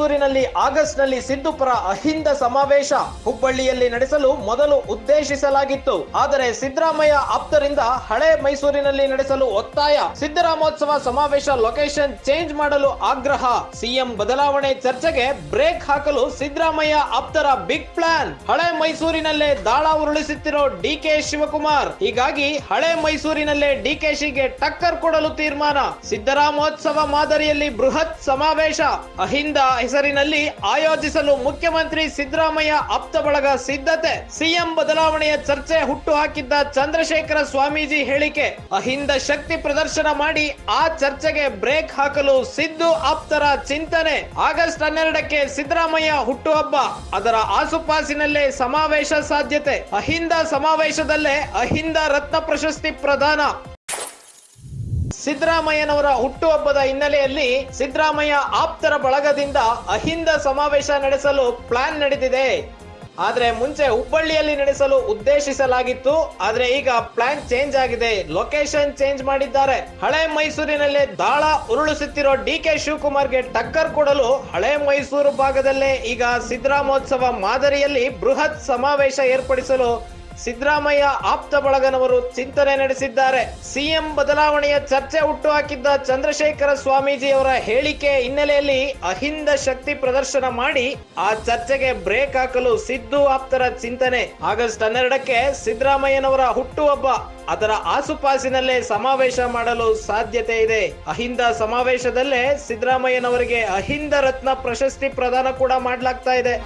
ಮೈಸೂರಿನಲ್ಲಿ ಆಗಸ್ಟ್ನಲ್ಲಿ ಸಿದ್ದು ಪರ ಅಹಿಂದ ಸಮಾವೇಶ ಹುಬ್ಬಳ್ಳಿಯಲ್ಲಿ ನಡೆಸಲು ಮೊದಲು ಉದ್ದೇಶಿಸಲಾಗಿತ್ತು. ಆದರೆ ಸಿದ್ದರಾಮಯ್ಯ ಆಪ್ತರಿಂದ ಹಳೆ ಮೈಸೂರಿನಲ್ಲಿ ನಡೆಸಲು ಒತ್ತಾಯ. ಸಿದ್ದರಾಮೋತ್ಸವ ಸಮಾವೇಶ ಲೊಕೇಶನ್ ಚೇಂಜ್ ಮಾಡಲು ಆಗ್ರಹ. ಸಿಎಂ ಬದಲಾವಣೆ ಚರ್ಚೆಗೆ ಬ್ರೇಕ್ ಹಾಕಲು ಸಿದ್ದರಾಮಯ್ಯ ಆಪ್ತರ ಬಿಗ್ ಪ್ಲಾನ್. ಹಳೆ ಮೈಸೂರಿನಲ್ಲೇ ದಾಳ ಉರುಳಿಸುತ್ತಿರೋ ಡಿಕೆ ಶಿವಕುಮಾರ್. ಹೀಗಾಗಿ ಹಳೆ ಮೈಸೂರಿನಲ್ಲೇ ಡಿಕೆಶಿಗೆ ಟಕ್ಕರ್ ಕೊಡಲು ತೀರ್ಮಾನ. ಸಿದ್ದರಾಮೋತ್ಸವ ಮಾದರಿಯಲ್ಲಿ ಬೃಹತ್ ಸಮಾವೇಶ ಅಹಿಂದ ಹೆಸರಿನಲ್ಲಿ ಆಯೋಜಿಸಲು ಮುಖ್ಯಮಂತ್ರಿ ಸಿದ್ದರಾಮಯ್ಯ ಆಪ್ತ ಬಳಗ ಸಿದ್ಧತೆ. ಸಿಎಂ ಬದಲಾವಣೆಯ ಚರ್ಚೆ ಹುಟ್ಟು ಹಾಕಿದ್ದ ಚಂದ್ರಶೇಖರ ಸ್ವಾಮೀಜಿ ಹೇಳಿಕೆ. ಅಹಿಂದ ಶಕ್ತಿ ಪ್ರದರ್ಶನ ಮಾಡಿ ಆ ಚರ್ಚೆಗೆ ಬ್ರೇಕ್ ಹಾಕಲು ಸಿದ್ದು ಆಪ್ತರ ಚಿಂತನೆ. ಆಗಸ್ಟ್ 12ಕ್ಕೆ ಸಿದ್ದರಾಮಯ್ಯ ಹುಟ್ಟುಹಬ್ಬ, ಅದರ ಆಸುಪಾಸಿನಲ್ಲೇ ಸಮಾವೇಶ ಸಾಧ್ಯತೆ. ಅಹಿಂದ ಸಮಾವೇಶದಲ್ಲೇ ಅಹಿಂದ ರತ್ನ ಪ್ರಶಸ್ತಿ ಪ್ರದಾನ. ಸಿದ್ದರಾಮಯ್ಯನವರ ಹುಟ್ಟುಹಬ್ಬದ ಹಿನ್ನೆಲೆಯಲ್ಲಿ ಸಿದ್ದರಾಮಯ್ಯ ಆಪ್ತರ ಬಳಗದಿಂದ ಅಹಿಂದ ಸಮಾವೇಶ ನಡೆಸಲು ಪ್ಲಾನ್ ನಡೆದಿದೆ. ಆದ್ರೆ ಮುಂಚೆ ಹುಬ್ಬಳ್ಳಿಯಲ್ಲಿ ನಡೆಸಲು ಉದ್ದೇಶಿಸಲಾಗಿತ್ತು. ಆದ್ರೆ ಈಗ ಪ್ಲಾನ್ ಚೇಂಜ್ ಆಗಿದೆ. ಲೊಕೇಶನ್ ಚೇಂಜ್ ಮಾಡಿದ್ದಾರೆ. ಹಳೆ ಮೈಸೂರಿನಲ್ಲೇ ದಾಳ ಉರುಳಿಸುತ್ತಿರೋ ಡಿಕೆ ಶಿವಕುಮಾರ್ಗೆ ಟಕ್ಕರ್ ಕೊಡಲು ಹಳೆ ಮೈಸೂರು ಭಾಗದಲ್ಲೇ ಈಗ ಸಿದ್ದರಾಮೋತ್ಸವ ಮಾದರಿಯಲ್ಲಿ ಬೃಹತ್ ಸಮಾವೇಶ ಏರ್ಪಡಿಸಲು ಸಿದ್ದರಾಮಯ್ಯ ಆಪ್ತ ಬಳಗನವರು ಚಿಂತನೆ ನಡೆಸಿದ್ದಾರೆ. ಸಿಎಂ ಬದಲಾವಣೆಯ ಚರ್ಚೆ ಹುಟ್ಟುಹಾಕಿದ್ದ ಚಂದ್ರಶೇಖರ ಸ್ವಾಮೀಜಿ ಅವರ ಹೇಳಿಕೆ ಹಿನ್ನೆಲೆಯಲ್ಲಿ ಅಹಿಂದ ಶಕ್ತಿ ಪ್ರದರ್ಶನ ಮಾಡಿ ಆ ಚರ್ಚೆಗೆ ಬ್ರೇಕ್ ಹಾಕಲು ಸಿದ್ದು ಆಪ್ತರ ಚಿಂತನೆ. ಆಗಸ್ಟ್ 12ಕ್ಕೆ ಸಿದ್ದರಾಮಯ್ಯನವರ ಹುಟ್ಟುಹಬ್ಬ, ಅದರ ಆಸುಪಾಸಿನಲ್ಲೇ ಸಮಾವೇಶ ಮಾಡಲು ಸಾಧ್ಯತೆ ಇದೆ. ಅಹಿಂದ ಸಮಾವೇಶದಲ್ಲೇ ಸಿದ್ದರಾಮಯ್ಯನವರಿಗೆ ಅಹಿಂದ ರತ್ನ ಪ್ರಶಸ್ತಿ ಪ್ರದಾನ ಕೂಡ ಮಾಡಲಾಗ್ತಾ ಇದೆ.